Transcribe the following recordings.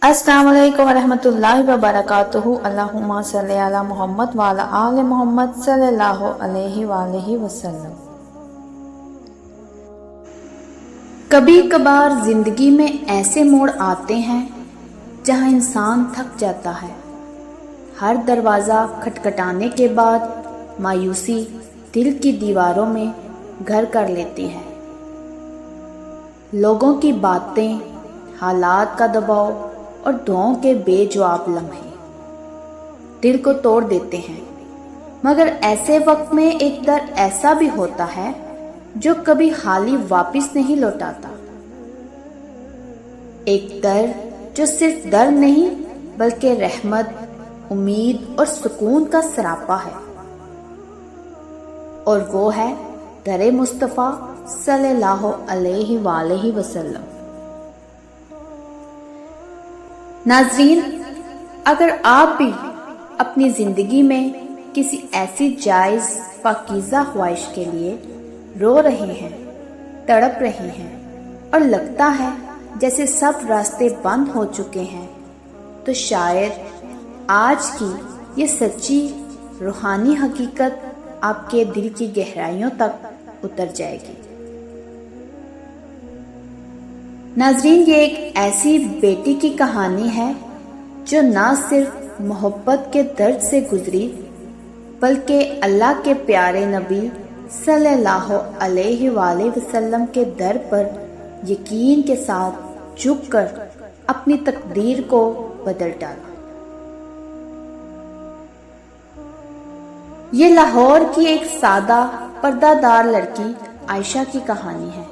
السلام علیکم ورحمۃ اللہ وبرکاتہ۔ اللہم صلی علی محمد وعلی آل محمد صلی اللہ علیہ وآلہ وسلم۔ کبھی کبھار زندگی میں ایسے موڑ آتے ہیں جہاں انسان تھک جاتا ہے۔ ہر دروازہ کھٹکھٹانے کے بعد مایوسی دل کی دیواروں میں گھر کر لیتی ہے۔ لوگوں کی باتیں، حالات کا دباؤ اور دعاؤں کے بے جواب لمحے دل کو توڑ دیتے ہیں، مگر ایسے وقت میں ایک در ایسا بھی ہوتا ہے جو کبھی خالی واپس نہیں لوٹاتا۔ ایک در جو صرف در نہیں بلکہ رحمت، امید اور سکون کا سراپا ہے، اور وہ ہے در مصطفیٰ صلی اللہ علیہ وآلہ وسلم۔ ناظرین، اگر آپ بھی اپنی زندگی میں کسی ایسی جائز پاکیزہ خواہش کے لیے رو رہے ہیں، تڑپ رہے ہیں اور لگتا ہے جیسے سب راستے بند ہو چکے ہیں، تو شاید آج کی یہ سچی روحانی حقیقت آپ کے دل کی گہرائیوں تک اتر جائے گی۔ ناظرین، یہ ایک ایسی بیٹی کی کہانی ہے جو نہ صرف محبت کے درد سے گزری بلکہ اللہ کے پیارے نبی صلی اللہ علیہ وآلہ وسلم کے در پر یقین کے ساتھ جھک کر اپنی تقدیر کو بدل ڈالا۔ یہ لاہور کی ایک سادہ پردہ دار لڑکی عائشہ کی کہانی ہے،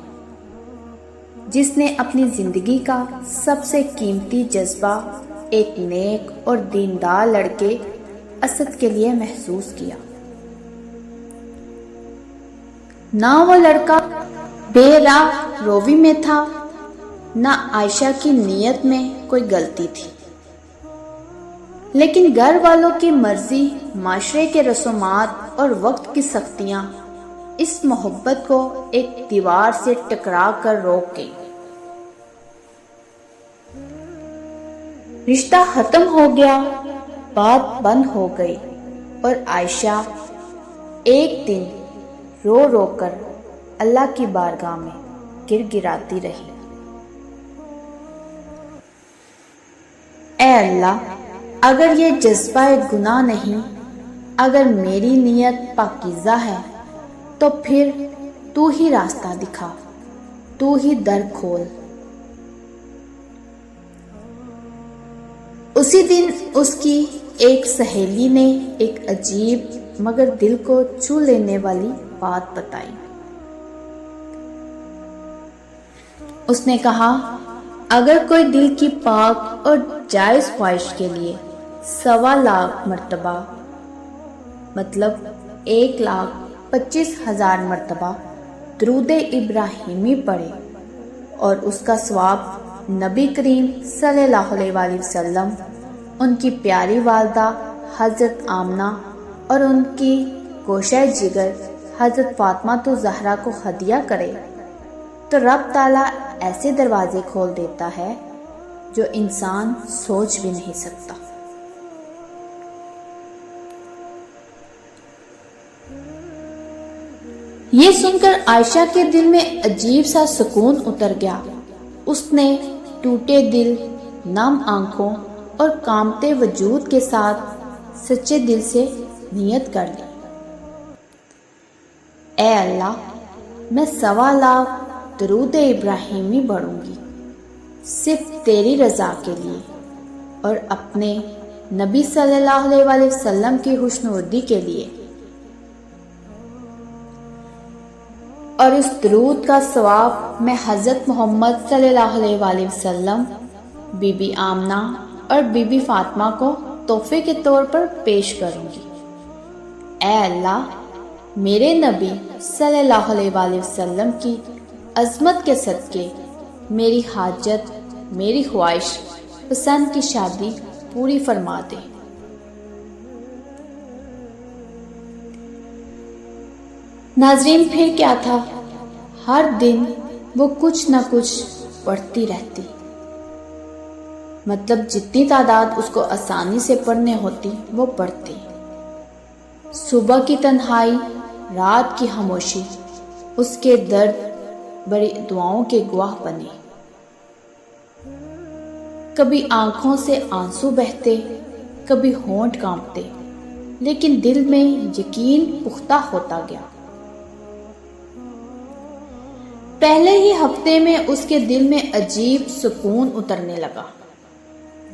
جس نے اپنی زندگی کا سب سے قیمتی جذبہ ایک نیک اور دیندار لڑکے اسد کے لیے محسوس کیا۔ نہ وہ لڑکا بے راہ روی میں تھا، نہ عائشہ کی نیت میں کوئی غلطی تھی، لیکن گھر والوں کی مرضی، معاشرے کے رسومات اور وقت کی سختیاں اس محبت کو ایک دیوار سے ٹکرا کر روک گئی۔ رشتہ ختم ہو گیا، بات بند ہو گئی، اور عائشہ ایک دن رو رو کر اللہ کی بارگاہ میں گر گراتی رہی۔ اے اللہ، اگر یہ جذبہ گناہ نہیں، اگر میری نیت پاکیزہ ہے، تو پھر تو ہی راستہ دکھا، تو ہی در کھول۔ اسی دن اس کی ایک سہیلی نے ایک عجیب مگر دل کو چھو لینے والی بات بتائی۔ اس نے کہا، اگر کوئی دل کی پاک اور جائز خواہش کے لیے 1.25 مرتبہ مطلب 1,25,000 مرتبہ درود ابراہیمی پڑھے اور اس کا ثواب نبی کریم صلی اللہ علیہ وآلہ وسلم، ان کی پیاری والدہ حضرت آمنہ اور ان کی گوشہ جگر حضرت فاطمہ زہرا کو ہدیہ کرے، تو رب تعالیٰ ایسے دروازے کھول دیتا ہے جو انسان سوچ بھی نہیں سکتا۔ یہ سن کر عائشہ کے دل میں عجیب سا سکون اتر گیا۔ اس نے ٹوٹے دل، نم آنکھوں اور کانپتے وجود کے ساتھ سچے دل سے نیت کر لی، اے اللہ، میں 1.25 درود ابراہیمی پڑھوں گی، صرف تیری رضا کے لیے اور اپنے نبی صلی اللہ علیہ وآلہ وسلم کی خوشنودی کے لیے، اور اس درود کا ثواب میں حضرت محمد صلی اللہ علیہ وآلہ وسلم، بی بی آمنہ اور بی بی فاطمہ کو تحفے کے طور پر پیش کروں گی۔ اے اللہ، میرے نبی صلی اللہ علیہ وآلہ وسلم کی عظمت کے صدقے میری حاجت، میری خواہش پسند کی شادی پوری فرما دے۔ ناظرین، پھر کیا تھا، ہر دن وہ کچھ نہ کچھ پڑھتی رہتی، مطلب جتنی تعداد اس کو آسانی سے پڑھنے ہوتی وہ پڑھتی۔ صبح کی تنہائی، رات کی خاموشی اس کے درد بڑی دعاؤں کے گواہ بنے۔ کبھی آنکھوں سے آنسو بہتے، کبھی ہونٹ کانپتے، لیکن دل میں یقین پختہ ہوتا گیا۔ پہلے ہی ہفتے میں اس کے دل میں عجیب سکون اترنے لگا،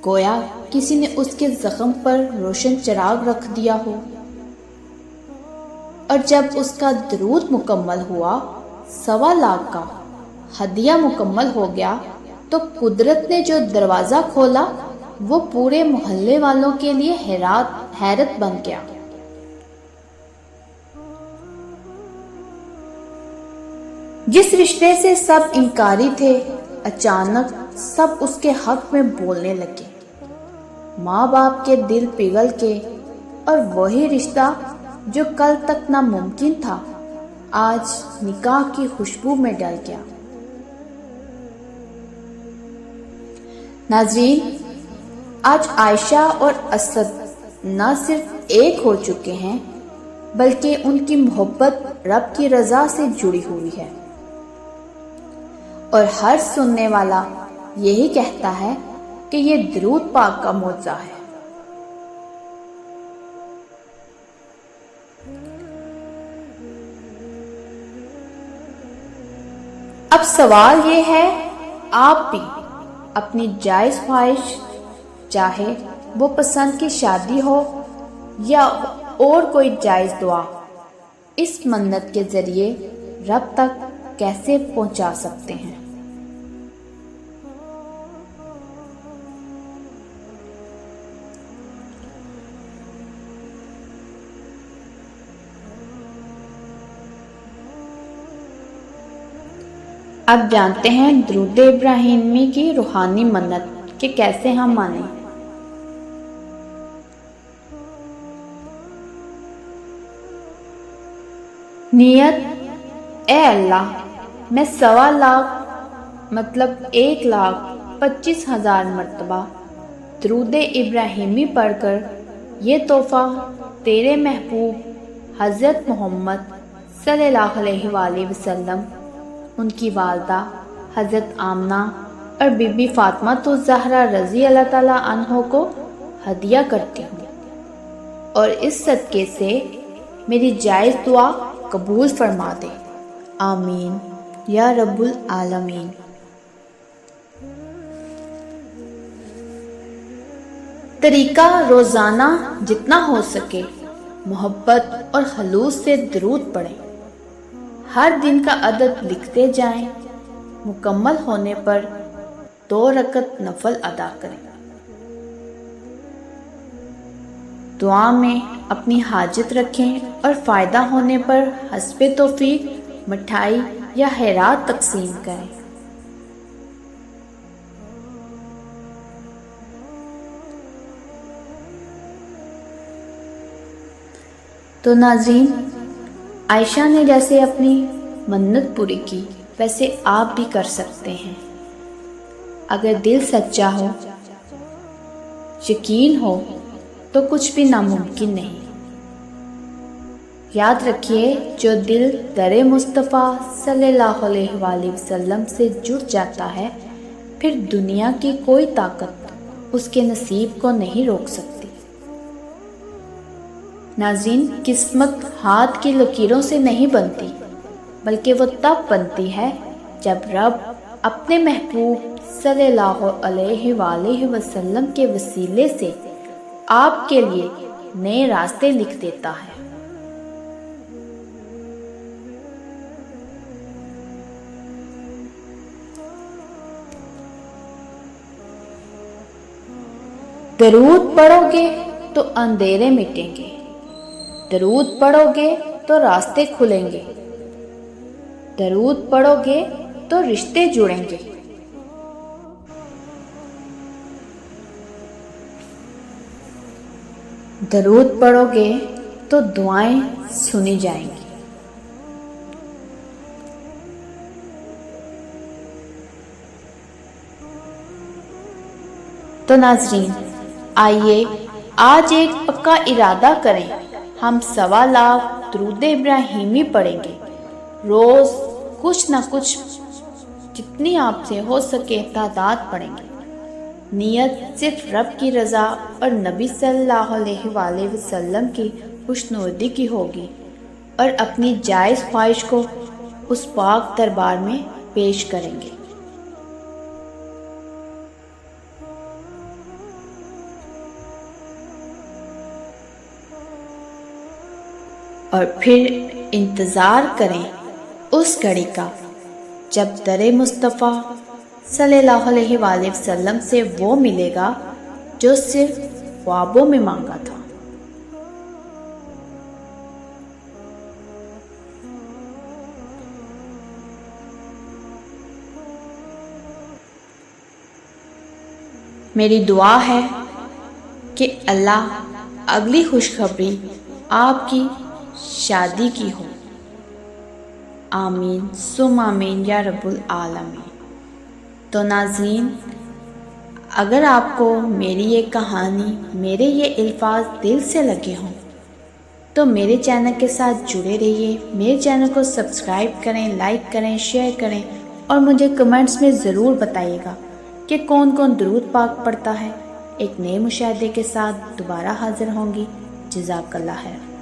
گویا کسی نے اس کے زخم پر روشن چراغ رکھ دیا ہو۔ اور جب اس کا درود مکمل ہوا، 1.25 لاکھ کا ہدیہ مکمل ہو گیا، تو قدرت نے جو دروازہ کھولا وہ پورے محلے والوں کے لیے حیرت بن گیا۔ جس رشتے سے سب انکاری تھے، اچانک سب اس کے حق میں بولنے لگے۔ ماں باپ کے دل پگھل کے، اور وہی رشتہ جو کل تک ناممکن تھا آج نکاح کی خوشبو میں ڈل گیا۔ ناظرین، آج عائشہ اور اسد نہ صرف ایک ہو چکے ہیں، بلکہ ان کی محبت رب کی رضا سے جڑی ہوئی ہے، اور ہر سننے والا یہی کہتا ہے کہ یہ درود پاک کا معجزہ ہے۔ اب سوال یہ ہے، آپ بھی اپنی جائز خواہش، چاہے وہ پسند کی شادی ہو یا اور کوئی جائز دعا، اس منت کے ذریعے رب تک کیسے پہنچا سکتے ہیں؟ اب جانتے ہیں درود ابراہیمی کی روحانی منت کہ کیسے ہم مانیں۔ نیت: اے اللہ، میں 1.25 لاکھ مطلب 1,25,000 مرتبہ درود ابراہیمی پڑھ کر یہ تحفہ تیرے محبوب حضرت محمد صلی اللہ علیہ وآلہ وسلم، ان کی والدہ حضرت آمنہ اور بی بی فاطمہ الزہرا رضی اللہ تعالیٰ عنہ کو ہدیہ کرتی ہوں، اور اس صدقے سے میری جائز دعا قبول فرما دے، آمین یا رب العالمین۔ طریقہ: روزانہ جتنا ہو سکے محبت اور خلوص سے درود پڑھیں، ہر دن کا عدد لکھتے جائیں، مکمل ہونے پر 2 رکعت نفل ادا کریں۔ دعا میں اپنی حاجت رکھیں اور فائدہ ہونے پر حسب توفیق مٹھائی یا خیرات تقسیم کریں۔ تو ناظرین، عائشہ نے جیسے اپنی منت پوری کی ویسے آپ بھی کر سکتے ہیں۔ اگر دل سچا ہو، یقین ہو، تو کچھ بھی ناممکن نہیں۔ یاد رکھیے، جو دل در مصطفیٰ صلی اللہ علیہ وآلہ وسلم سے جڑ جاتا ہے، پھر دنیا کی کوئی طاقت اس کے نصیب کو نہیں روک سکتی۔ ناظرین، قسمت ہاتھ کی لکیروں سے نہیں بنتی، بلکہ وہ تب بنتی ہے جب رب اپنے محبوب صلی اللہ علیہ وآلہ وسلم کے وسیلے سے آپ کے لیے نئے راستے لکھ دیتا ہے۔ درود پڑھو گے تو اندھیرے مٹیں گے، درود پڑھو گے تو راستے کھلیں گے، درود پڑھو گے تو رشتے جڑیں گے۔ درود پڑھو گے تو دعائیں سنی جائیں گی۔ تو ناظرین آئیے آج ایک پکا ارادہ کریں، ہم 1.25 لاکھ درود ابراہیمی پڑھیں گے، روز کچھ نہ کچھ، جتنی آپ سے ہو سکے تعداد پڑھیں گے۔ نیت صرف رب کی رضا اور نبی صلی اللہ علیہ وآلہ وسلم کی خوشنودی کی ہوگی، اور اپنی جائز خواہش کو اس پاک دربار میں پیش کریں گے۔ اور پھر انتظار کریں اس گھڑی کا جب در مصطفیٰ صلی اللہ علیہ وآلہ وسلم سے وہ ملے گا جو صرف خوابوں میں مانگا تھا۔ میری دعا ہے کہ اللہ اگلی خوشخبری آپ کی شادی کی ہو۔ آمین ثم آمین یا رب العالمین۔ تو ناظرین، اگر آپ کو میری یہ کہانی، میرے یہ الفاظ دل سے لگے ہوں تو میرے چینل کے ساتھ جڑے رہیے، میرے چینل کو سبسکرائب کریں، لائک کریں، شیئر کریں، اور مجھے کمنٹس میں ضرور بتائیے گا کہ کون کون درود پاک پڑھتا ہے۔ ایک نئے مشاہدے کے ساتھ دوبارہ حاضر ہوں گی۔ جزاک اللہ خیر۔